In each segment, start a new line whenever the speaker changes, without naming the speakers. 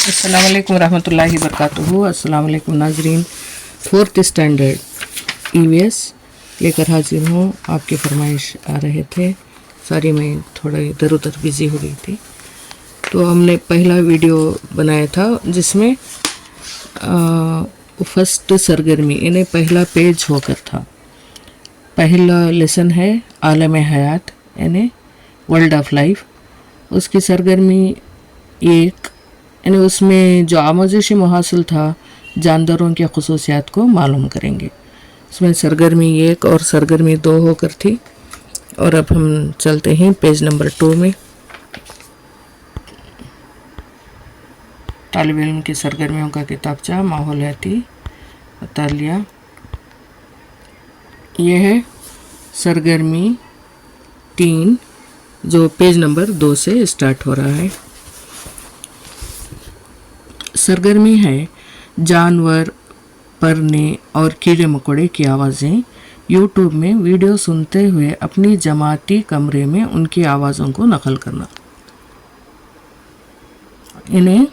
अस्सलाम वालेकुम रहमतुल्लाहि वबरकातुहू। अस्सलाम वालेकुम नाजरीन। 4th स्टैंडर्ड EVS लेकर हाजिर हूँ। आपकी फरमाइश आ रहे थे, सॉरी मैं थोड़ा इधर उधर बिज़ी हो गई थी। तो हमने पहला वीडियो बनाया था जिसमें फर्स्ट सरगर्मी यानी पहला पेज होकर था। पहला लेसन है आलम हयात यानी वर्ल्ड ऑफ लाइफ। उसकी सरगर्मी एक यानी उसमें जो आमोज़शी मुहासिल था जानदारों की खसूसियात को मालूम करेंगे। उसमें सरगर्मी 1 और सरगर्मी 2 होकर थी। और अब हम चलते हैं पेज नंबर 2 में। तालिब इल्म की सरगर्मियों का किताबचा माहौलियाती तालिया। यह है सरगर्मी 3 जो पेज नंबर 2 से स्टार्ट हो रहा है। सरगर्मी है जानवर, परने और कीड़े मकोड़े की आवाज़ें यूट्यूब में वीडियो सुनते हुए अपनी जमाती कमरे में उनकी आवाज़ों को नकल करना। इन्हें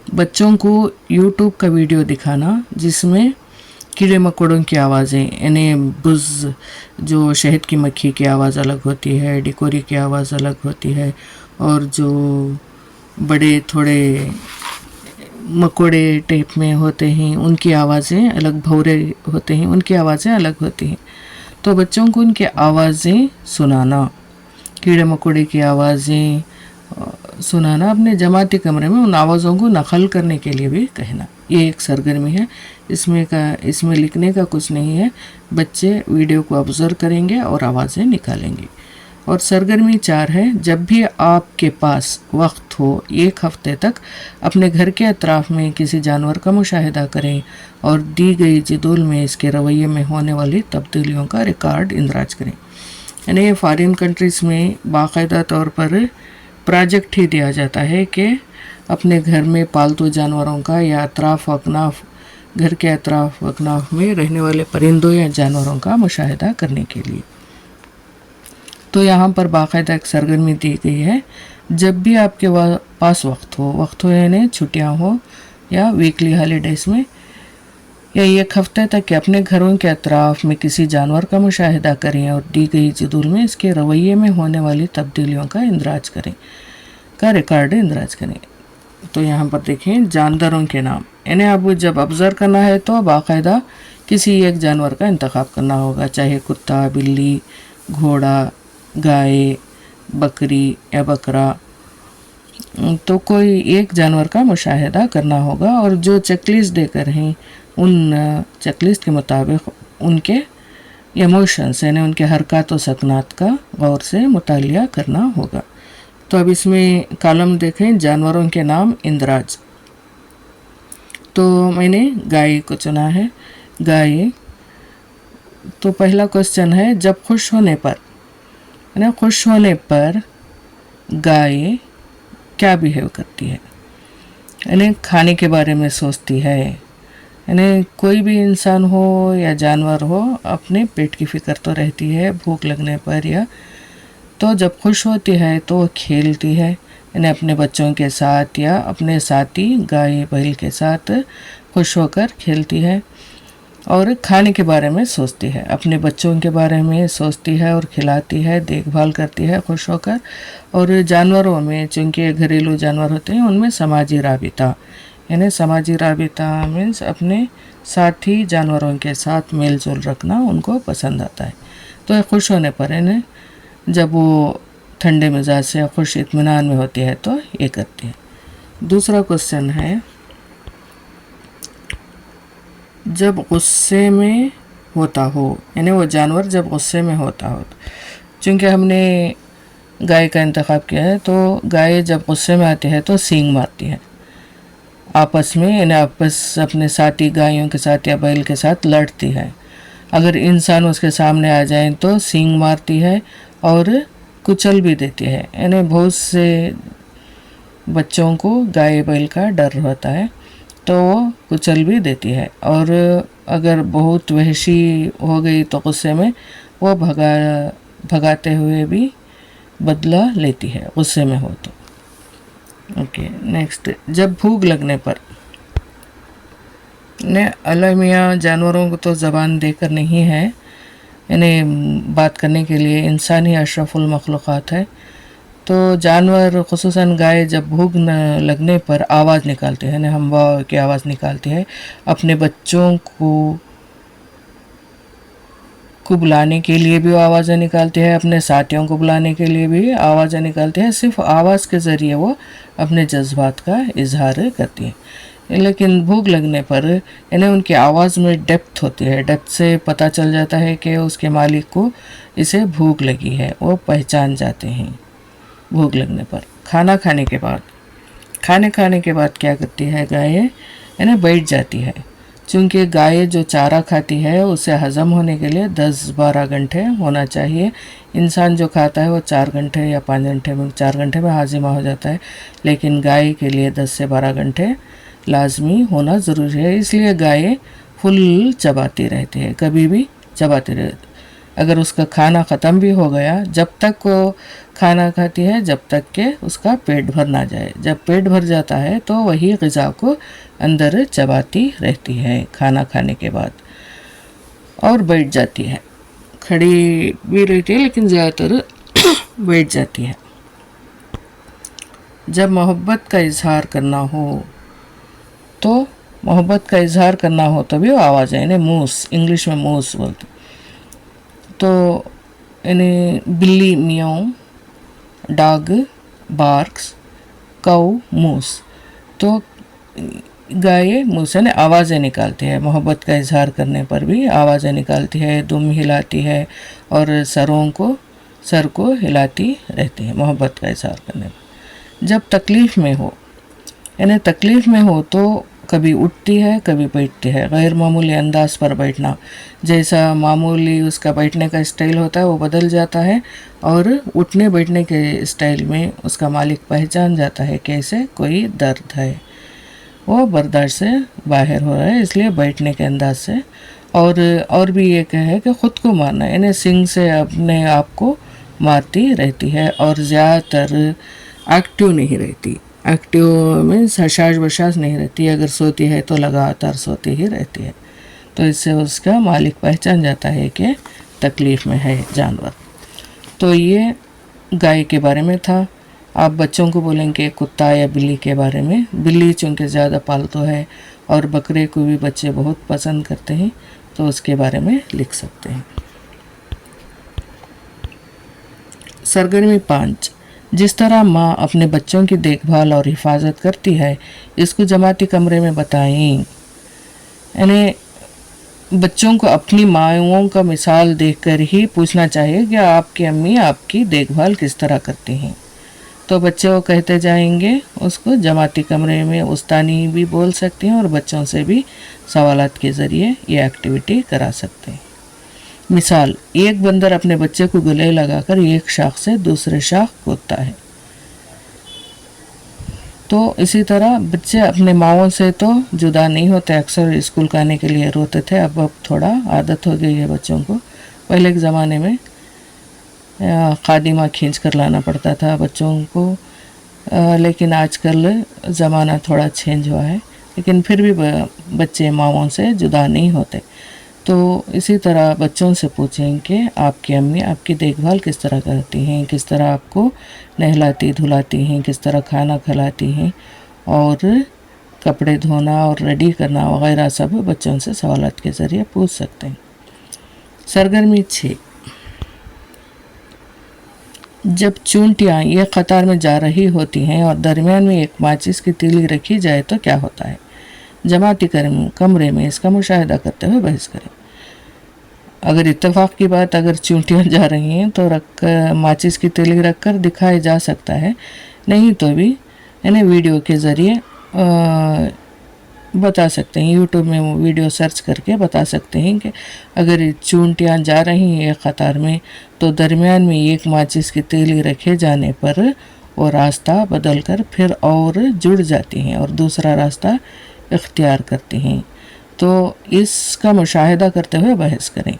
बच्चों को यूट्यूब का वीडियो दिखाना जिसमें कीड़े मकोड़ों की आवाज़ें यानी बुज़ जो शहद की मक्खी की आवाज़ अलग होती है, डिकोरी की आवाज़ अलग होती है, और जो बड़े थोड़े मकोड़े टाइप में होते हैं उनकी आवाज़ें अलग, भौरे होते हैं उनकी आवाज़ें अलग होती हैं। तो बच्चों को उनकी आवाज़ें सुनाना, कीड़े मकोड़े की आवाज़ें सुनाना, अपने जमाती कमरे में उन आवाज़ों को नकल करने के लिए भी कहना। ये एक सरगर्मी है। इसमें लिखने का कुछ नहीं है। बच्चे वीडियो को ऑब्ज़र्व करेंगे और आवाज़ें निकालेंगे। और सरगर्मी 4 है जब भी आपके पास वक्त हो 1 हफ्ते तक अपने घर के अतराफ में किसी जानवर का मुशाहिदा करें और दी गई जदूल में इसके रवैये में होने वाली तब्दीलियों का रिकॉर्ड इंदराज करें। यानी ये फॉरेन कंट्रीज़ में बाकायदा तौर पर प्रोजेक्ट ही दिया जाता है कि अपने घर में पालतू जानवरों का या अतराफ अकनाफ, घर के अतराफ अकनाफ में रहने वाले परिंदों या जानवरों का मुशाहिदा करने के लिए। तो यहाँ पर बाकायदा एक सरगर्मी दी गई है जब भी आपके पास वक्त हो यानी छुट्टियाँ हो या वीकली हॉलीडेज़ में या 1 हफ्ते तक के अपने घरों के अतराफ में किसी जानवर का मुशाहिदा करें और दी गई जदूल में इसके रवैये में होने वाली तब्दीलियों का इंदराज करें, का रिकॉर्ड इंदराज करें। तो यहाँ पर देखें जानदारों के नाम, यानी अब जब ऑब्ज़र्व करना है तो बाकायदा किसी एक जानवर का इंतखाब करना होगा, चाहे कुत्ता, बिल्ली, घोड़ा, गाय, बकरी या बकरा। तो कोई एक जानवर का मुशाहिदा करना होगा और जो चेकलिस्ट देकर हैं उन चेकलिस्ट के मुताबिक उनके इमोशंस यानी उनके हरकत व सकनात का गौर से मुतालिया करना होगा। तो अब इसमें कॉलम देखें जानवरों के नाम इंदराज। तो मैंने गाय को चुना है। गाय, तो पहला क्वेश्चन है जब खुश होने पर गाय क्या बिहेव करती है, यानी खाने के बारे में सोचती है। यानी कोई भी इंसान हो या जानवर हो अपने पेट की फ़िक्र तो रहती है भूख लगने पर, या तो जब खुश होती है तो खेलती है, यानी अपने बच्चों के साथ या अपने साथी गाय बैल के साथ खुश होकर खेलती है। और खाने के बारे में सोचती है, अपने बच्चों के बारे में सोचती है और खिलाती है, देखभाल करती है खुश होकर। और जानवरों में चूँकि घरेलू जानवर होते हैं उनमें समाजी राबिता, यानी समाजी राबिता मीन्स अपने साथी जानवरों के साथ मेल जोल रखना उनको पसंद आता है। तो ये खुश होने पर यानी जब वो ठंडे मिजाज से खुश इत्मीनान में होती है तो ये करती है। दूसरा क्वेश्चन है जब गुस्से में होता हो, यानी वो जानवर जब गुस्से में होता हो। चूँकि हमने गाय का इंतखाब किया है तो गाय जब गुस्से में आती है तो सींग मारती है आपस में, यानी आपस अपने साथी गायों के साथ या बैल के साथ लड़ती है। अगर इंसान उसके सामने आ जाए तो सींग मारती है और कुचल भी देती है। यानी बहुत से बच्चों को गाय बैल का डर होता है तो वो कुचल भी देती है। और अगर बहुत वहशी हो गई तो गुस्से में वो भगाते हुए भी बदला लेती है गुस्से में हो तो। ओके नेक्स्ट, जब भूख लगने पर। ने अलमिया जानवरों को तो ज़बान देकर नहीं है, इन्हें बात करने के लिए इंसान ही अशरफुल मखलूक़ात है। तो जानवर ख़ुसूसन गाय जब भूख न लगने पर आवाज़ निकालते हैं, हम्वा की आवाज़ निकालती है, अपने बच्चों को बुलाने के लिए भी आवाज़ें निकालती है, अपने साथियों को बुलाने के लिए भी आवाज़ें निकालती है। सिर्फ आवाज़ के ज़रिए वो अपने जज्बात का इजहार करती है। लेकिन भूख लगने पर इन्हें उनकी आवाज़ में डेप्थ होती है, डेप्थ से पता चल जाता है कि उसके मालिक को इसे भूख लगी है, वो पहचान जाते हैं भूख लगने पर। खाना खाने के बाद क्या करती है गाय, इन्हें बैठ जाती है। चूँकि गाय जो चारा खाती है उसे हज़म होने के लिए 10-12 घंटे होना चाहिए। इंसान जो खाता है वो 4 घंटे या 5 घंटे में 4 घंटे में हाजिमा हो जाता है, लेकिन गाय के लिए 10 से 12 घंटे लाजमी होना ज़रूरी है। इसलिए गाय फुल चबाती रहती है, कभी भी चबाती रहती। अगर उसका खाना ख़त्म भी हो गया, जब तक वो खाना खाती है जब तक के उसका पेट भर ना जाए। जब पेट भर जाता है तो वही ग़िज़ा को अंदर चबाती रहती है खाना खाने के बाद, और बैठ जाती है। खड़ी भी रहती है लेकिन ज़्यादातर बैठ जाती है। जब मोहब्बत का इजहार करना हो तो भी वो आवाज़ है, इन्हें मूस, इंग्लिश में मूस बोलते। तो इन्हें बिल्ली मियाओ, डॉग बार्क्स, काऊ मूस। तो गाय मुँह से आवाज़ें निकालती है, मोहब्बत का इजहार करने पर भी आवाज़ें निकालती है, दुम हिलाती है और सर को हिलाती रहती है मोहब्बत का इजहार करने पर। जब तकलीफ़ में हो तो कभी उठती है कभी बैठती है। गैर मामूली अंदाज पर बैठना, जैसा मामूली उसका बैठने का स्टाइल होता है वो बदल जाता है, और उठने बैठने के स्टाइल में उसका मालिक पहचान जाता है कैसे कोई दर्द है, वो बर्दाश्त से बाहर हो रहा है, इसलिए बैठने के अंदाज से। और भी एक है कि ख़ुद को मारना, इन्हें सिंग से अपने आप को मारती रहती है और ज़्यादातर एक्टिव नहीं रहती। एक्टिव मीन्स हशाश बशाश नहीं रहती, अगर सोती है तो लगातार सोती ही रहती है। तो इससे उसका मालिक पहचान जाता है कि तकलीफ़ में है जानवर। तो ये गाय के बारे में था। आप बच्चों को बोलेंगे कुत्ता या बिल्ली के बारे में। बिल्ली चूँकि ज़्यादा पालतू है और बकरे को भी बच्चे बहुत पसंद करते हैं, तो उसके बारे में लिख सकते हैं। सरगर्मी 5, जिस तरह माँ अपने बच्चों की देखभाल और हिफाजत करती है, इसको जमाती कमरे में बताएं। यानी बच्चों को अपनी माँओं का मिसाल देखकर ही पूछना चाहिए कि आपकी अम्मी आपकी देखभाल किस तरह करती हैं। तो बच्चे वो कहते जाएंगे, उसको जमाती कमरे में उस्तानी भी बोल सकते हैं और बच्चों से भी सवालात के ज़रिए ये एक्टिविटी करा सकते हैं। मिसाल, एक बंदर अपने बच्चे को गले लगाकर एक शाख से दूसरे शाख कूदता है। तो इसी तरह बच्चे अपने माँओं से तो जुदा नहीं होते। अक्सर स्कूल का आने के लिए रोते थे, अब थोड़ा आदत हो गई है बच्चों को। पहले के ज़माने में खादिमा खींच कर लाना पड़ता था बच्चों को, लेकिन आजकल ज़माना थोड़ा चेंज हुआ है, लेकिन फिर भी बच्चे माँओं से जुदा नहीं होते। तो इसी तरह बच्चों से पूछें कि आपकी अम्मी आपकी देखभाल किस तरह करती हैं, किस तरह आपको नहलाती धुलाती हैं, किस तरह खाना खिलाती हैं, और कपड़े धोना और रेडी करना वगैरह सब बच्चों से सवालात के ज़रिए पूछ सकते हैं। सरगर्मी 6, जब चूंटियाँ एक कतार में जा रही होती हैं और दरमियान में एक माचिस की तीली रखी जाए तो क्या होता है? जमाती कमरे में इसका मुशाहिदा करते हुए बहस करें। अगर इत्तेफाक की बात, अगर चूंटियाँ जा रही हैं तो माचिस की तीली रखकर दिखाया जा सकता है, नहीं तो भी इन्हें वीडियो के ज़रिए बता सकते हैं। यूट्यूब में वीडियो सर्च करके बता सकते हैं कि अगर चूंटियाँ जा रही हैं एक कतार में तो दरमियान में एक माचिस की तीली रखे जाने पर वो रास्ता बदल कर फिर और जुड़ जाती हैं और दूसरा रास्ता इख्तियार करती हैं। तो इसका मुशाहिदा करते हुए बहस करें।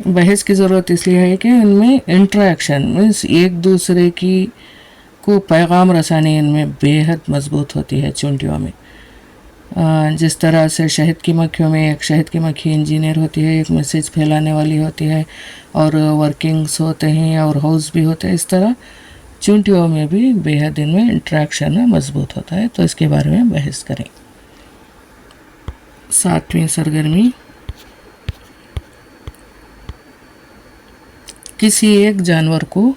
बहस की ज़रूरत इसलिए है कि इनमें इंटरेक्शन मीन्स एक दूसरे की को पैगाम रसानी इनमें बेहद मजबूत होती है चूंटियों में। जिस तरह से शहद की मक्खियों में एक शहद की मक्खी इंजीनियर होती है, एक मैसेज फैलाने वाली होती है और वर्किंग्स होते हैं और हाउस भी होते हैं, इस तरह चूंटियों में भी बेहद इनमें इंट्रैक्शन मजबूत होता है। तो इसके बारे में बहस करें। 7वीं सरगर्मी, किसी एक जानवर को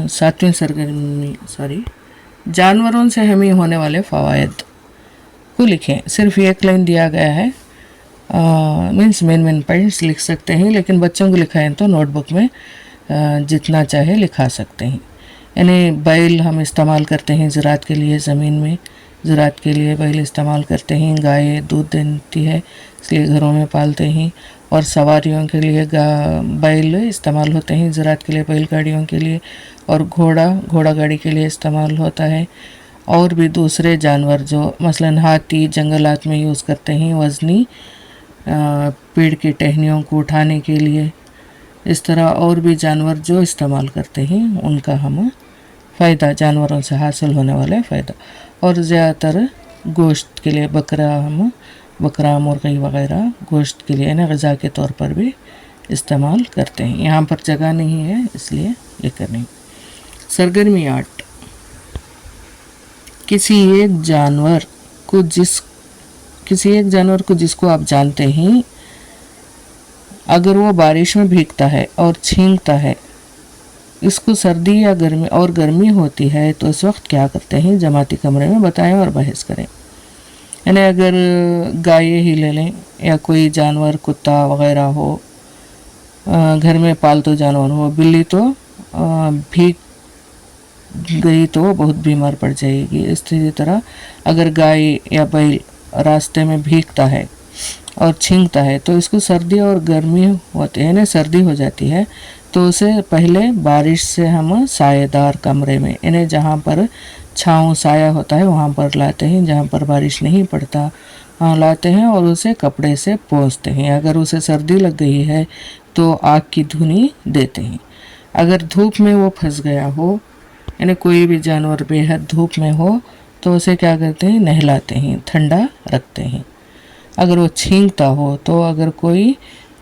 7वीं सरगर्मी जानवरों से हमें होने वाले फ़वायद को लिखें। सिर्फ एक लाइन दिया गया है, मीन्स मेन पॉइंट्स लिख सकते हैं, लेकिन बच्चों को लिखाएं तो नोटबुक में जितना चाहे लिखा सकते हैं। यानी बैल हम इस्तेमाल करते हैं ज़राअत के लिए, ज़मीन में ज़राअत के लिए बैल इस्तेमाल करते हैं। गाय दूध देती है इसलिए घरों में पालते हैं। और सवारियों के लिए बैल इस्तेमाल होते हैं ज़राअत के लिए, बैलगाड़ियों के लिए। और घोड़ा गाड़ी के लिए इस्तेमाल होता है। और भी दूसरे जानवर जो मसलन हाथी जंगलात में यूज़ करते हैं वज़नी पेड़ की टहनियों को उठाने के लिए। इस तरह और भी जानवर जो इस्तेमाल करते हैं उनका हम फ़ायदा, जानवरों से हासिल होने वाला फ़ायदा। और ज़्यादातर गोश्त के लिए बकरा मुर्गी वग़ैरह गोश्त के लिए ना ग़िज़ा के तौर पर भी इस्तेमाल करते हैं। यहाँ पर जगह नहीं है इसलिए लेकर नहीं। सरगर्मी 8, किसी एक जानवर को जिसको आप जानते हैं, अगर वो बारिश में भीगता है और छींकता है, इसको सर्दी या गर्मी होती है तो इस वक्त क्या करते हैं, जमाती कमरे में बताएं और बहस करें। यानी अगर गाय ही ले लें या कोई जानवर कुत्ता वग़ैरह हो, घर में पालतू जानवर हो, बिल्ली तो भीग गई तो बहुत बीमार पड़ जाएगी। इसी तरह अगर गाय या बैल रास्ते में भीगता है और छींकता है तो इसको सर्दी और गर्मी होती है, यानी सर्दी हो जाती है, तो उसे पहले बारिश से हम सायेदार कमरे में, यानी जहाँ पर छाँव साया होता है वहाँ पर लाते हैं, जहाँ पर बारिश नहीं पड़ता वहाँ लाते हैं और उसे कपड़े से पोंछते हैं। अगर उसे सर्दी लग गई है तो आग की धुनी देते हैं। अगर धूप में वो फंस गया हो, यानी कोई भी जानवर बेहद धूप में हो, तो उसे क्या करते हैं, नहलाते हैं, ठंडा रखते हैं। अगर वो छींकता हो तो अगर कोई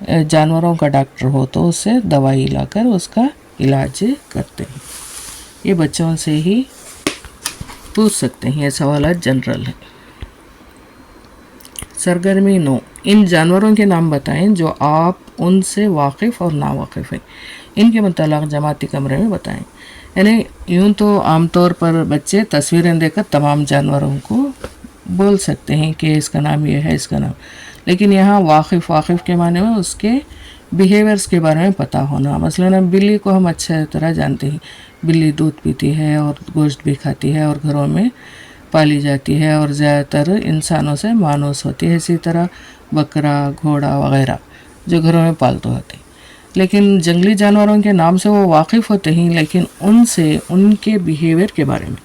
जानवरों का डॉक्टर हो तो उससे दवाई लाकर उसका इलाज करते हैं। ये बच्चों से ही पूछ सकते हैं, ये सवाल जनरल है। सरगर्मी 9, इन जानवरों के नाम बताएं जो आप उनसे वाकिफ़ और नावाकिफ़ हैं। इनके मतलब जमाती कमरे में बताएं। यानी यूँ तो आमतौर पर बच्चे तस्वीरें देकर तमाम जानवरों को बोल सकते हैं कि इसका नाम ये है, इसका नाम, लेकिन यहाँ वाकिफ़ के माने में उसके बिहेवियर्स के बारे में पता होना। मसलन अब बिल्ली को हम अच्छी तरह जानते हैं, बिल्ली दूध पीती है और गोश्त भी खाती है और घरों में पाली जाती है और ज़्यादातर इंसानों से मानूस होती है। इसी तरह बकरा घोड़ा वग़ैरह जो घरों में पालतू होते हैं। लेकिन जंगली जानवरों के नाम से वो वाकिफ़ होते हैं, लेकिन उनसे उनके बिहेवियर के बारे में,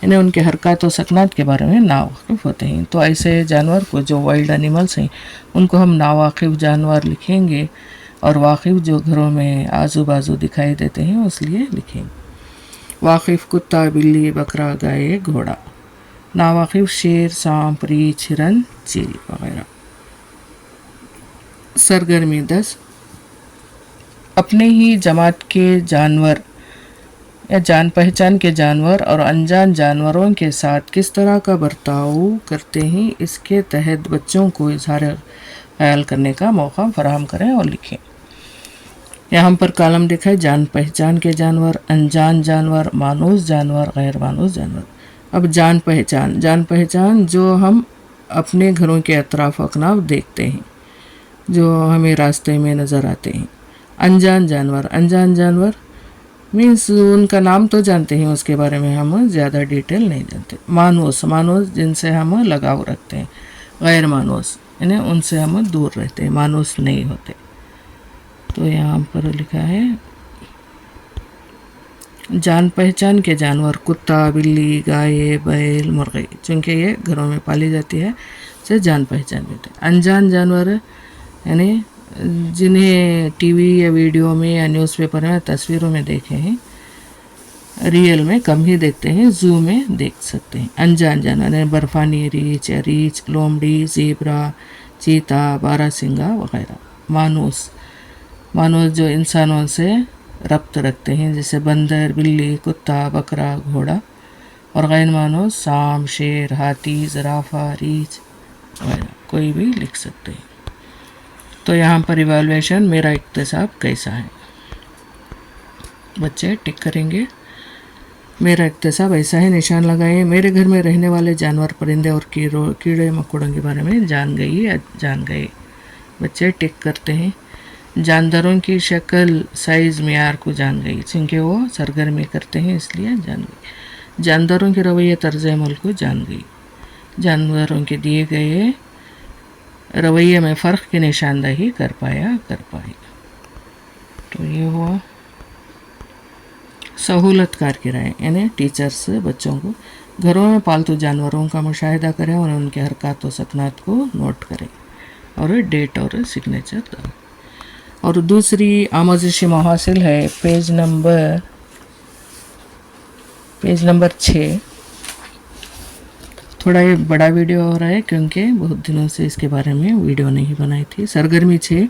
यानी उनके हरकत और सकनात के बारे में नावाकिफ़ होते हैं। तो ऐसे जानवर को जो वाइल्ड एनिमल्स हैं उनको हम नावाकिफ़ जानवर लिखेंगे, और वाकिफ़ जो घरों में आजू बाजू दिखाई देते हैं उसलिए लिखेंगे। वाकिफ़ कुत्ता बिल्ली बकरा गाय घोड़ा। नावाकिफ़ शेर सांप रीछ हिरन चील वगैरह। सरगर्मी 10, अपने ही जमात के जानवर या जान पहचान के जानवर और अनजान जानवरों के साथ किस तरह का बर्ताव करते हैं, इसके तहत बच्चों को इज़हार ख्याल करने का मौका फराहम करें और लिखें। यहाँ पर कॉलम दिखा है, जान पहचान के जानवर, अनजान जानवर, मानूस जानवर, गैर मानूस जानवर। अब जान पहचान जो हम अपने घरों के अतराफ अकनाफ देखते हैं, जो हमें रास्ते में नज़र आते हैं। अनजान जानवर मीन्स उनका नाम तो जानते हैं, उसके बारे में हम ज़्यादा डिटेल नहीं जानते। मानूस जिनसे हम लगाव रखते हैं। गैर मानूस यानी उनसे हम दूर रहते हैं, मानूस नहीं होते। तो यहाँ पर लिखा है जान पहचान के जानवर कुत्ता बिल्ली गाय बैल मुर्गी, चूँकि ये घरों में पाली जाती है, से जान पहचान देते हैं। अनजान जानवर यानी जिन्हें टीवी या वीडियो में या न्यूज़पेपर में तस्वीरों में देखे हैं, रियल में कम ही देखते हैं, जू में देख सकते हैं। अनजान जानवर, बर्फानी रीछ या रीछ, लोमड़ी, ज़ेब्रा, चीता, बारहसिंगा वगैरह। मानूस जो इंसानों से रब्त रखते हैं, जैसे बंदर, बिल्ली, कुत्ता, बकरा, घोड़ा। और गैर मानूस सांप, शेर, हाथी, ज़राफ़ा, रीछ वगैरह, कोई भी लिख सकते हैं। तो यहाँ पर इवैल्यूएशन, मेरा इक्तिसाब कैसा है, बच्चे टिक करेंगे। मेरा इक्तिसाब ऐसा है, निशान लगाए। मेरे घर में रहने वाले जानवर, परिंदे और कीड़े मकोड़ों के बारे में जान गए। बच्चे टिक करते हैं। जानदारों की शक्ल, साइज़, मियार को जान गई, क्योंकि वो सरगर्मी करते हैं इसलिए जान गई। जानदारों के रवैये, तर्ज अमल को जान गई। जानवरों के दिए गए रवैये में फ़र्क की निशानदही कर पाई। तो ये हुआ सहूलतकार की राय, यानी टीचर्स बच्चों को घरों में पालतू जानवरों का मुशाहिदा करें और उनके हरकत व सकनात को नोट करें और डेट और सिग्नेचर डालें। और दूसरी आमोज़िशी महासिल है पेज नंबर 6। थोड़ा ये बड़ा वीडियो हो रहा है क्योंकि बहुत दिनों से इसके बारे में वीडियो नहीं बनाई थी। सरगर्मी 6,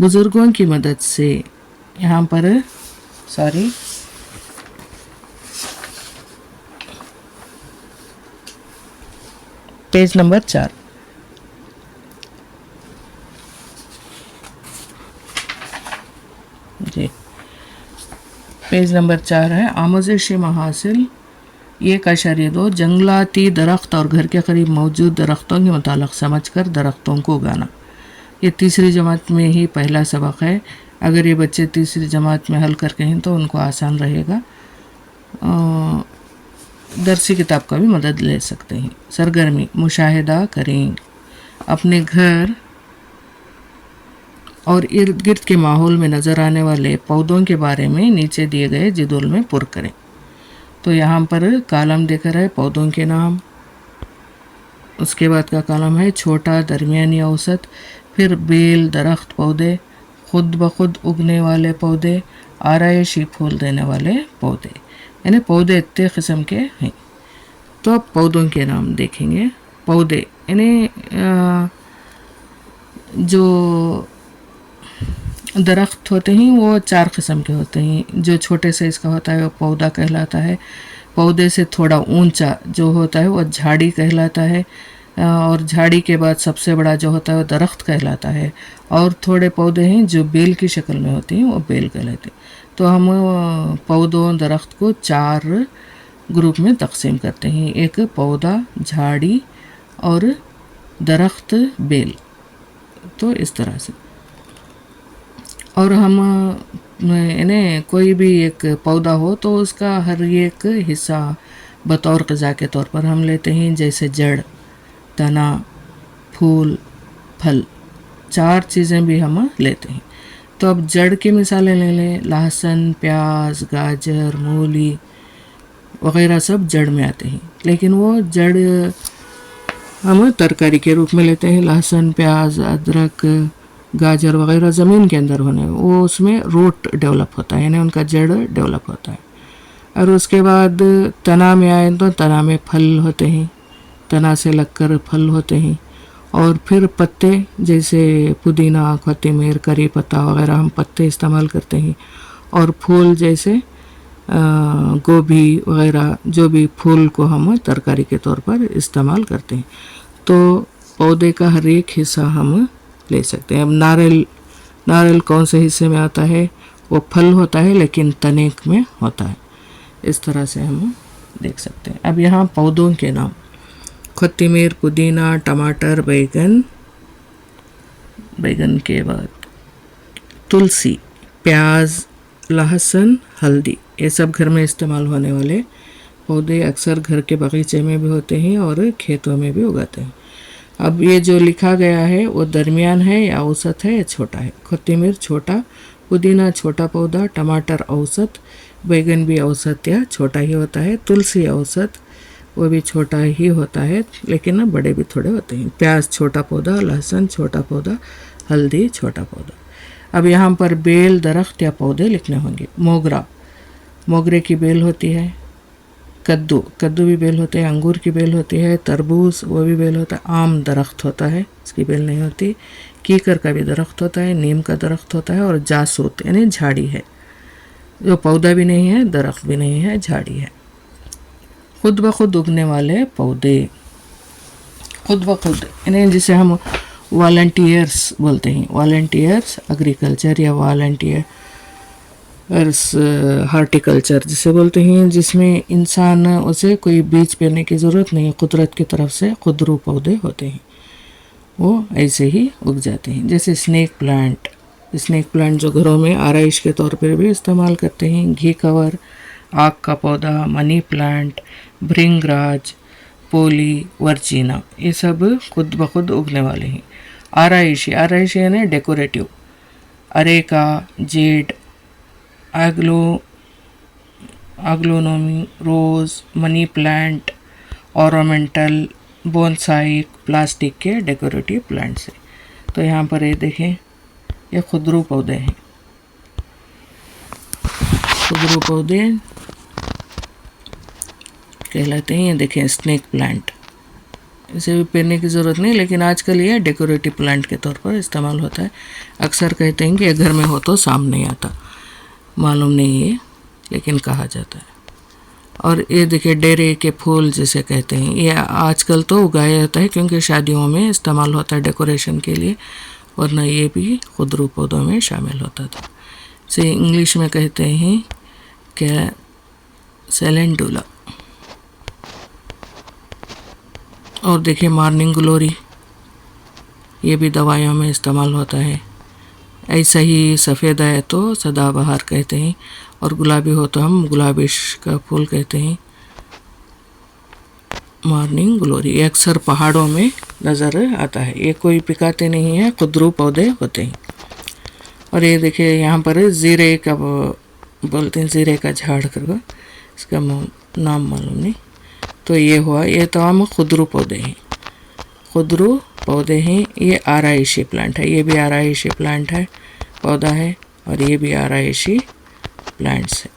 बुज़ुर्गों की मदद से। यहाँ पर पेज नंबर 4। जी, पेज नंबर 4 है। आमोज़िशी महासिल 1.2 जंगलाती दरख्त और घर के करीब मौजूद दरख्तों के मुतालिक समझकर दरख्तों को उगाना। ये तीसरी जमात में ही पहला सबक है। अगर ये बच्चे तीसरी जमात में हल करके हैं तो उनको आसान रहेगा। दरसी किताब का भी मदद ले सकते हैं। सरगर्मी, मुशाहिदा करें। अपने घर और इर्द गिर्द के माहौल में नज़र आने वाले पौधों के बारे में नीचे दिए गए जदूल में पुर करें। तो यहाँ पर कॉलम देकर है पौधों के नाम, उसके बाद का कॉलम है छोटा, दरमियानी, औसत, फिर बेल, दरख्त, पौधे, खुद ब खुद उगने वाले पौधे, आरायशी फूल देने वाले पौधे, यानी पौधे इतने किस्म के हैं। तो अब पौधों के नाम देखेंगे। पौधे यानी जो दरख्त होते हैं वो 4 किस्म के होते हैं। जो छोटे साइज़ का होता है वो पौधा कहलाता है। पौधे से थोड़ा ऊंचा जो होता है वो झाड़ी कहलाता है। और झाड़ी के बाद सबसे बड़ा जो होता है वो दरख्त कहलाता है। और थोड़े पौधे हैं जो बेल की शक्ल में होते हैं, वो बेल कहलाते हैं। तो हम पौधों, दरख्त को 4 ग्रुप में तकसीम करते हैं। एक पौधा, झाड़ी और दरख्त, बेल। तो इस तरह से। और हम यानी कोई भी एक पौधा हो तो उसका हर एक हिस्सा बतौर ग़िज़ा के तौर पर हम लेते हैं, जैसे जड़, तना, फूल, फल, 4 चीज़ें भी हम लेते हैं। तो अब जड़ की मिसालें ले लें। लहसुन, प्याज, गाजर, मूली वग़ैरह सब जड़ में आते हैं, लेकिन वो जड़ हम तरकारी के रूप में लेते हैं। लहसुन, प्याज, अदरक, गाजर वग़ैरह ज़मीन के अंदर होने, वो उसमें रूट डेवलप होता है, यानी उनका जड़ डेवलप होता है। और उसके बाद तना में आए तो तना में फल होते हैं, तना से लगकर फल होते हैं। और फिर पत्ते, जैसे पुदीना, कोथिमीर, करी पत्ता वग़ैरह हम पत्ते इस्तेमाल करते हैं। और फूल जैसे गोभी वग़ैरह, जो भी फूल को हम तरकारी के तौर पर इस्तेमाल करते हैं। तो पौधे का हर एक हिस्सा हम ले सकते हैं। अब नारियल कौन से हिस्से में आता है? वो फल होता है लेकिन तनेक में होता है। इस तरह से हम देख सकते हैं। अब यहाँ पौधों के नाम: कोथिमीर, पुदीना, टमाटर, बैगन के बाद तुलसी, प्याज, लहसुन, हल्दी, ये सब घर में इस्तेमाल होने वाले पौधे अक्सर घर के बगीचे में भी होते हैं और खेतों में भी उगाते हैं। अब ये जो लिखा गया है वो दरमियान है या औसत है या छोटा है? कोथिमीर छोटा, पुदीना छोटा पौधा, टमाटर औसत, बैगन भी औसत या छोटा ही होता है, तुलसी औसत, वो भी छोटा ही होता है लेकिन बड़े भी थोड़े होते हैं, प्याज छोटा पौधा, लहसुन छोटा पौधा, हल्दी छोटा पौधा। अब यहाँ पर बेल, दरख्त या पौधे लिखने होंगे। मोगरा, मोगरे की बेल होती है। कद्दू, कद्दू भी बेल होते हैं। अंगूर की बेल होती है। तरबूज, वो भी बेल होता है। आम दरख्त होता है, इसकी बेल नहीं होती। कीकर का भी दरख्त होता है। नीम का दरख्त होता है। और जासूत यानी झाड़ी है, जो पौधा भी नहीं है, दरख्त भी नहीं है, झाड़ी है। खुद ब खुद उगने वाले पौधे, खुद ब खुद यानी जिसे हम वॉलंटियर्स बोलते हैं। वॉलंटियर्स एग्रीकल्चर या वॉलंटियर्स हार्टिकल्चर जिसे बोलते हैं, जिसमें इंसान उसे कोई बीज पेरने की ज़रूरत नहीं है, कुदरत की तरफ से खुदरू पौधे होते हैं, वो ऐसे ही उग जाते हैं। जैसे स्नेक प्लांट, स्नेक प्लांट जो घरों में आराइश के तौर पर भी इस्तेमाल करते हैं। घी कवर, आग का पौधा, मनी प्लांट, भृंगराज, पोली, वर्जीना, ये सब खुद ब खुद उगने वाले हैं। आराइशी, आराइशी यानी decorative. Areca, jade, aglaonema, rose, money plant, ornamental, bonsai, plastic के डेकोरेटिव प्लांट्स है। तो यहाँ पर ये देखें, ये खुदरू पौधे हैं। खुदरू पौधे कहलाते हैं। ये देखें स्नेक प्लांट, इसे भी पेरने की ज़रूरत नहीं, लेकिन आजकल ये डेकोरेटिव प्लांट के तौर पर इस्तेमाल होता है। अक्सर कहते हैं कि घर में हो तो सामने नहीं आता, मालूम नहीं है लेकिन कहा जाता है। और ये देखिए डेरे के फूल जिसे कहते हैं, ये आजकल तो उगाया जाता है क्योंकि शादियों में इस्तेमाल होता है डेकोरेशन के लिए, वरना ये भी खुदरू पौधों में शामिल होता था। इसे इंग्लिश में कहते हैं क्या, सेलेंडुला। और देखिए मॉर्निंग ग्लोरी, ये भी दवाइयों में इस्तेमाल होता है। ऐसा ही सफ़ेद है तो सदाबहार कहते हैं, और गुलाबी हो तो हम गुलाबिश का फूल कहते हैं। मॉर्निंग ग्लोरी ये अक्सर पहाड़ों में नज़र आता है। ये कोई पिकाते नहीं है, खुदरू पौधे होते हैं। और ये देखिए यहाँ पर ज़ीरे का बोलते हैं, ज़ीरे का झाड़ कर, इसका नाम मालूम नहीं। तो ये हुआ, ये तो हम खुदरू पौधे हैं, खुदरू पौधे हैं। ये आराइशी प्लांट है, ये भी आराइशी प्लांट है, पौधा है, और ये भी आराइशी प्लांट्स है।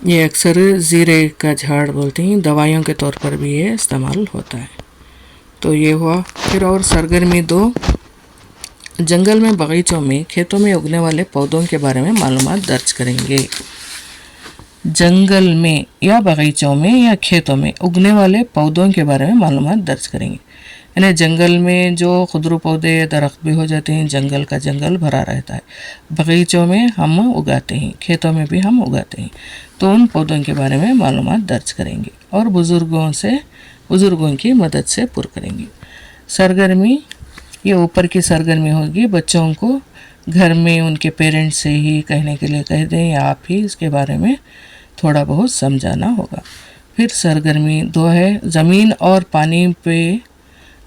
ये अक्सर ज़ीरे का झाड़ बोलते हैं, दवाइयों के तौर पर भी ये इस्तेमाल होता है। तो ये हुआ। फिर और सरगर्मी 2, जंगल में, बगीचों में, खेतों में उगने वाले पौधों के बारे में मालूमात दर्ज करेंगे। जंगल में या बगीचों में या खेतों में उगने वाले पौधों के बारे में मालूमात दर्ज करेंगे। यानी जंगल में जो खुदरू पौधे दरख्त भी हो जाते हैं, जंगल का जंगल भरा रहता है। बगीचों में हम उगाते हैं, खेतों में भी हम उगाते हैं, तो उन पौधों के बारे में मालूमात दर्ज करेंगे और बुज़ुर्गों की मदद से पुर करेंगे। सरगर्मी, ये ऊपर की सरगर्मी होगी। बच्चों को घर में उनके पेरेंट्स से ही कहने के लिए कह दें, या आप ही इसके बारे में थोड़ा बहुत समझाना होगा। फिर सरगर्मी 2 है, ज़मीन और पानी पे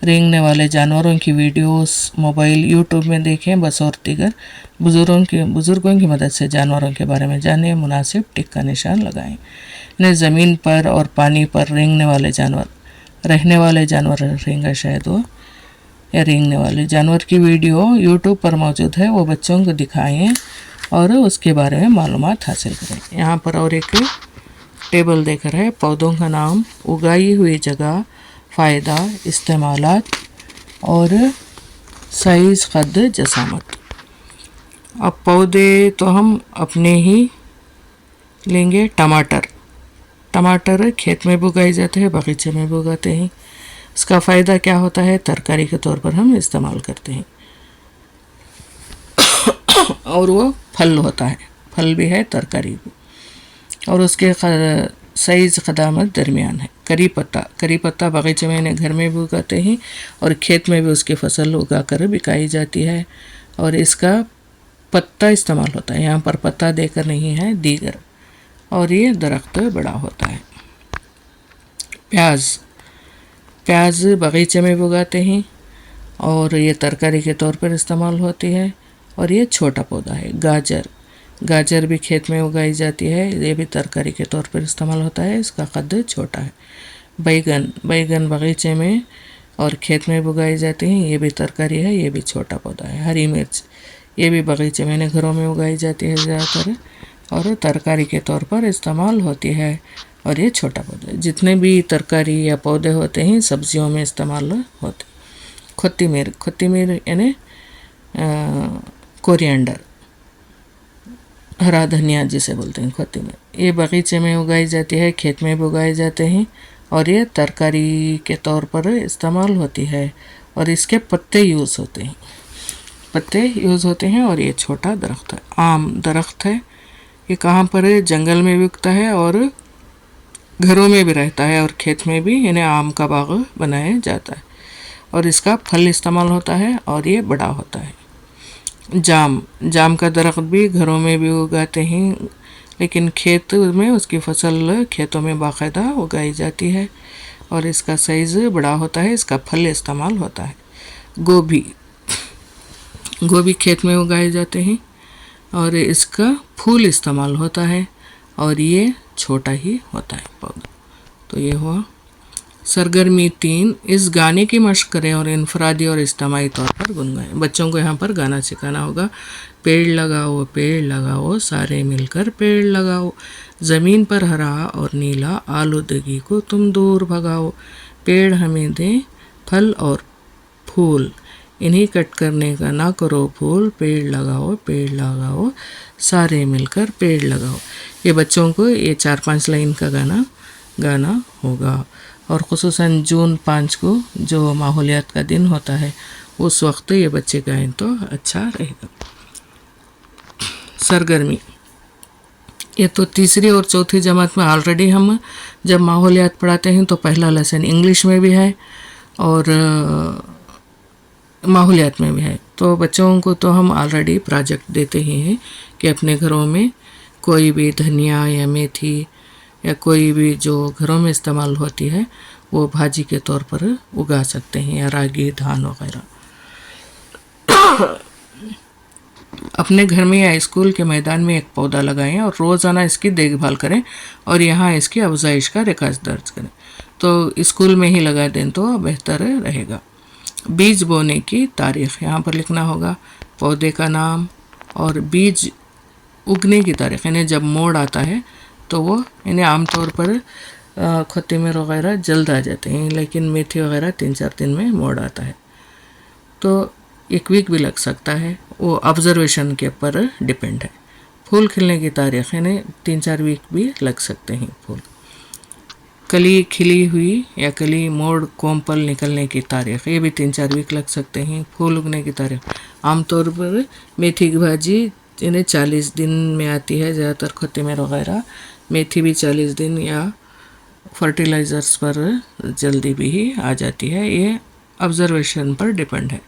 रेंगने वाले जानवरों की वीडियोस मोबाइल, यूट्यूब में देखें। बसौर दिगर बुज़ुर्गों की मदद से जानवरों के बारे में जानें, मुनासिब टिक का निशान लगाएं। इन्हें ज़मीन पर और पानी पर रेंगने वाले जानवर, रहने वाले जानवर रहेंगे शायद वो, या रेंगने वाले जानवर की वीडियो यूट्यूब पर मौजूद है, वो बच्चों को दिखाएं और उसके बारे में मालूमात हासिल करें। यहाँ पर और एक टेबल देख रहे हैं, पौधों का नाम, उगाई हुई जगह, फ़ायदा, इस्तेमालात और साइज़, कद, जसामत। अब पौधे तो हम अपने ही लेंगे। टमाटर खेत में भी उगाए जाते हैं, बगीचे में भी उगाते हैं। इसका फ़ायदा क्या होता है, तरकारी के तौर पर हम इस्तेमाल करते हैं। और वो फल होता है, फल भी है, तरकारी भी। और उसके साइज़, क़दामत दरमियान है। करी पत्ता बगीचे में, घर में भी उगाते हैं और खेत में भी उसकी फसल उगा कर बिकाई जाती है, और इसका पत्ता इस्तेमाल होता है। यहाँ पर पत्ता देकर नहीं है, दीगर, और ये दरख्त बड़ा होता है। प्याज बगीचे में भी उगाते हैं और ये तरकारी के तौर पर इस्तेमाल होती है, और ये छोटा पौधा है। गाजर भी खेत में उगाई जाती है, ये भी तरकारी के तौर पर इस्तेमाल होता है, इसका कद छोटा है। बैगन बगीचे में और खेत में भी उगाई जाती हैं। ये भी तरकारी है, ये भी छोटा पौधा है। हरी मिर्च ये भी बगीचे में घरों में उगाई जाती है ज़्यादातर और तरकारी के तौर पर इस्तेमाल होती है। और ये छोटा पौधा है। जितने भी तरकारी या पौधे होते हैं सब्जियों में इस्तेमाल होते। कोत्तीमीर यानी कोरिएंडर, हरा धनिया जिसे बोलते हैं कोत्तीमीर, ये बगीचे में उगाई जाती है, खेत में भी उगाए जाते हैं और ये तरकारी के तौर पर इस्तेमाल होती है। और इसके पत्ते यूज़ होते हैं और ये छोटा दरख्त है, आम दरख्त है। ये कहाँ पर है? जंगल में भी उगता है और घरों में भी रहता है और खेत में भी इन्हें आम का बाग बनाया जाता है और इसका फल इस्तेमाल होता है और ये बड़ा होता है। जाम का दरख्त भी घरों में भी उगाते हैं, लेकिन खेत में उसकी फसल खेतों में बाकायदा उगाई जाती है और इसका साइज़ बड़ा होता है, इसका फल इस्तेमाल होता है। गोभी खेत में उगाए जाते हैं और इसका फूल इस्तेमाल होता है और ये छोटा ही होता है पौधा। तो ये हुआ सरगर्मी 3। इस गाने की मशक करें और इनफरादी और इज्तिमाई तौर पर गुनगुनाएं। बच्चों को यहाँ पर गाना सिखाना होगा। पेड़ लगाओ सारे मिलकर पेड़ लगाओ, ज़मीन पर हरा और नीला आलूदगी को तुम दूर भगाओ। पेड़ हमें दें फल और फूल, इन्हीं कट करने का ना करो भूल। पेड़ लगाओ सारे मिलकर पेड़ लगाओ। ये बच्चों को ये 4-5 लाइन का गाना होगा। और ख़ुसूसन जून 5 को जो माहौलियात का दिन होता है उस वक्त ये बच्चे गाएं तो अच्छा रहेगा। सरगर्मी ये तो तीसरी और चौथी जमात में ऑलरेडी हम जब माहौलियात पढ़ाते हैं तो पहला लेसन इंग्लिश में भी है और माहौलियात में भी है। तो बच्चों को तो हम ऑलरेडी प्रोजेक्ट देते ही हैं कि अपने घरों में कोई भी धनिया या मेथी या कोई भी जो घरों में इस्तेमाल होती है वो भाजी के तौर पर उगा सकते हैं, या रागी धान वगैरह। अपने घर में या स्कूल के मैदान में एक पौधा लगाएं और रोज़ाना इसकी देखभाल करें और यहाँ इसकी अफजाइश का रिकॉर्ड दर्ज करें। तो स्कूल में ही लगा दें तो बेहतर रहेगा। बीज बोने की तारीख़ यहाँ पर लिखना होगा, पौधे का नाम और बीज उगने की तारीख़, यानी जब मोड़ आता है तो वो यानी आमतौर पर कोत्तीमीर वगैरह जल्द आ जाते हैं, लेकिन मेथी वगैरह 3-4 दिन में मोड़ आता है। तो 1 वीक भी लग सकता है, वो ऑब्जर्वेशन के ऊपर डिपेंड है। फूल खिलने की तारीख़ यानी 3-4 वीक भी लग सकते हैं फूल। कली खिली हुई या कली मोड़ कोंपल निकलने की तारीख़, ये भी 3-4 वीक लग सकते हैं। फूल उगने की तारीख़ आमतौर पर मेथी की भाजी इन्हें 40 दिन में आती है ज़्यादातर, कोत्तीमीर वगैरह। मेथी भी 40 दिन या फर्टिलाइज़र्स पर जल्दी भी ही आ जाती है, ये ऑब्जर्वेशन पर डिपेंड है।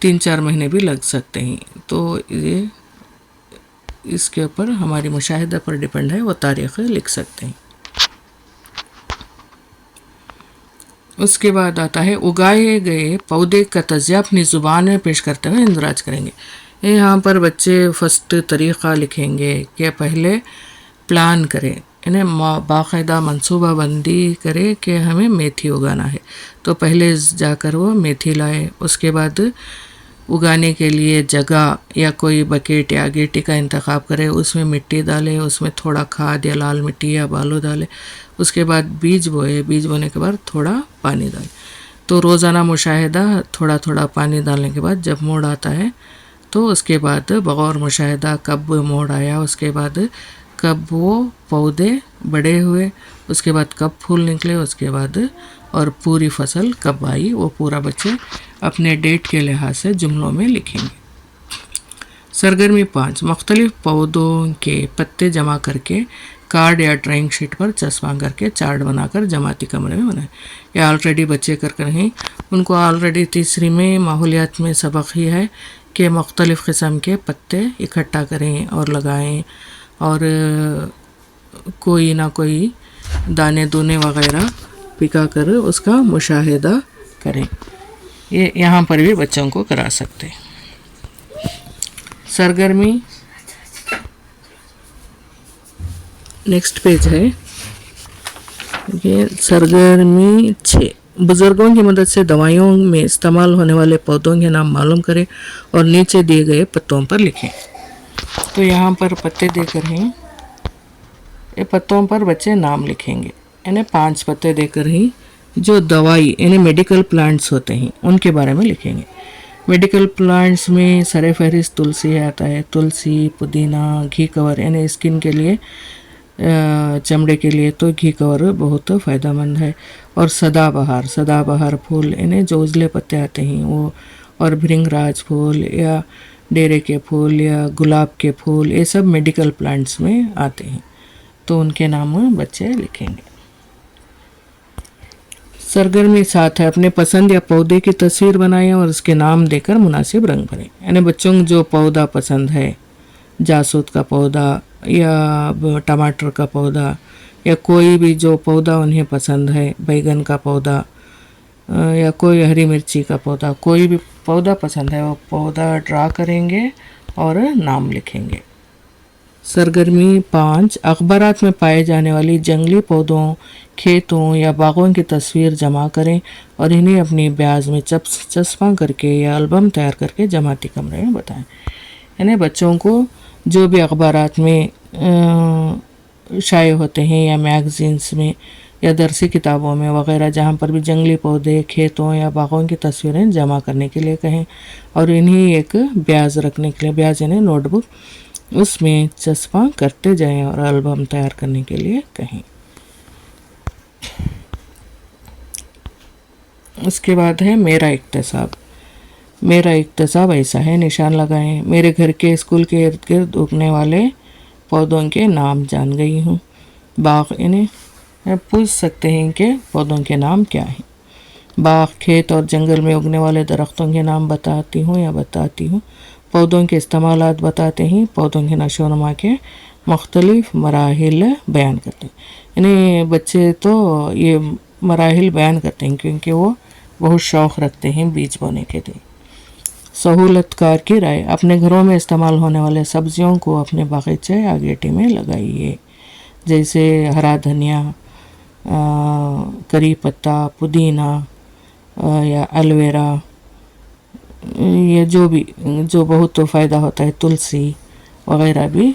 3-4 महीने भी लग सकते हैं, तो ये इसके ऊपर हमारी मुशाहिदा पर डिपेंड है, वो तारीख़ लिख सकते हैं। उसके बाद आता है उगाए गए पौधे का तजिया अपनी ज़ुबान में पेश करते हुए इंदराज करेंगे। यहाँ पर बच्चे फर्स्ट तरीक़ा लिखेंगे कि पहले प्लान करें, यानी बाकायदा मनसूबा बंदी करे कि हमें मेथी उगाना है, तो पहले जाकर वो मेथी लाए। उसके बाद उगाने के लिए जगह या कोई बकेट या गेटी का इंतखाब करे, उसमें मिट्टी डाले, उसमें थोड़ा खाद या लाल मिट्टी या बालू डाले। उसके बाद बीज बोने के बाद थोड़ा पानी डाले। तो रोज़ाना मुशाहिदा थोड़ा थोड़ा पानी डालने के बाद जब मोड़ आता है तो उसके बाद बगौर मुशाहिदा कब मोड़ आया, उसके बाद कब वो पौधे बड़े हुए, उसके बाद कब फूल निकले, उसके बाद और पूरी फसल कब आई, वो पूरा बच्चे अपने डेट के लिहाज से जुमलों में लिखेंगे। सरगर्मी 5 मुख्तलिफ पौधों के पत्ते जमा करके कार्ड या ड्राइंग शीट पर चस्पा करके चार्ट बनाकर जमाती कमरे में बनाएं। ये ऑलरेडी बच्चे कर हैं, उनको ऑलरेडी तीसरी में माहौलियात में सबक ही है कि मुख्तलिफ़ किस्म के पत्ते इकट्ठा करें और लगाएं और कोई ना कोई दाने दूने वगैरह पिका कर उसका मुशाहिदा करें। ये यहाँ पर भी बच्चों को करा सकते हैं। सरगर्मी नेक्स्ट पेज है, ये सरगर्मी 6 बुजुर्गों की मदद से दवाइयों में इस्तेमाल होने वाले पौधों के नाम मालूम करें और नीचे दिए गए पत्तों पर लिखें। तो यहाँ पर पत्ते देकर हैं, ये पत्तों पर बच्चे नाम लिखेंगे। यानी 5 पत्ते देकर ही जो दवाई यानी मेडिकल प्लांट्स होते हैं उनके बारे में लिखेंगे। मेडिकल प्लांट्स में सरे फहरिस्त तुलसी आता है। तुलसी, पुदीना, घी कवर यानी स्किन के लिए, चमड़े के लिए तो घी कवर बहुत फ़ायदेमंद है। और सदाबहार फूल यानी जो उजले पत्ते आते हैं वो, और भृंगराज फूल या डेरे के फूल या गुलाब के फूल, ये सब मेडिकल प्लांट्स में आते हैं, तो उनके नाम बच्चे लिखेंगे। सरगर्मी 7 है, अपने पसंद या पौधे की तस्वीर बनाएं और उसके नाम देकर मुनासिब रंग भरें। यानी बच्चों को जो पौधा पसंद है, जासूद का पौधा या टमाटर का पौधा या कोई भी जो पौधा उन्हें पसंद है, बैगन का पौधा या कोई हरी मिर्ची का पौधा, कोई भी पौधा पसंद है वो पौधा ड्रा करेंगे और नाम लिखेंगे। सरगर्मी 5, अखबारात में पाए जाने वाली जंगली पौधों, खेतों या बागों की तस्वीर जमा करें और इन्हें अपनी ब्याज में चस्पा करके या एल्बम तैयार करके जमाती कमरे में बताएं। यानी बच्चों को जो भी अखबारात में शाये होते हैं या मैगज़ीन्स में या दरसी किताबों में वगैरह, जहाँ पर भी जंगली पौधे, खेतों या बागों की तस्वीरें जमा करने के लिए कहें और इन्हें एक ब्याज रखने के लिए, ब्याज यानी नोटबुक, उसमें चस्पा करते जाएं और एल्बम तैयार करने के लिए कहें। उसके बाद है मेरा इक्तसाब। मेरा इक्तसाब ऐसा है, निशान लगाएं। मेरे घर के स्कूल के इर्द गिर्द उगने वाले पौधों के नाम जान गई हूँ। बाग यानी पूछ सकते हैं कि पौधों के नाम क्या हैं। बाग, खेत और जंगल में उगने वाले दरख्तों के नाम बताती हूँ या बताती हूँ। पौधों के इस्तेमालात बताते हैं। पौधों के नशोनुमा के मुख्तलिफ मराहिल बयान करते हैं। यानी बच्चे तो ये मराहिल बयान करते हैं क्योंकि वो बहुत शौक़ रखते हैं बीज बोने के लिए। सहूलतकार की राय, अपने घरों में इस्तेमाल होने वाले सब्जियों को अपने बागीचे या गेटे में लगाइए, जैसे हरा धनिया, करी पत्ता, पुदीना या एलोवेरा, ये जो बहुत फ़ायदा होता है, तुलसी वगैरह भी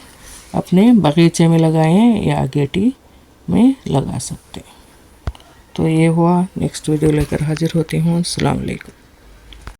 अपने बगीचे में लगाएं या गेटी में लगा सकते हैं। तो ये हुआ, नेक्स्ट वीडियो लेकर हाजिर होती हूँ। अस्सलाम वालेकुम।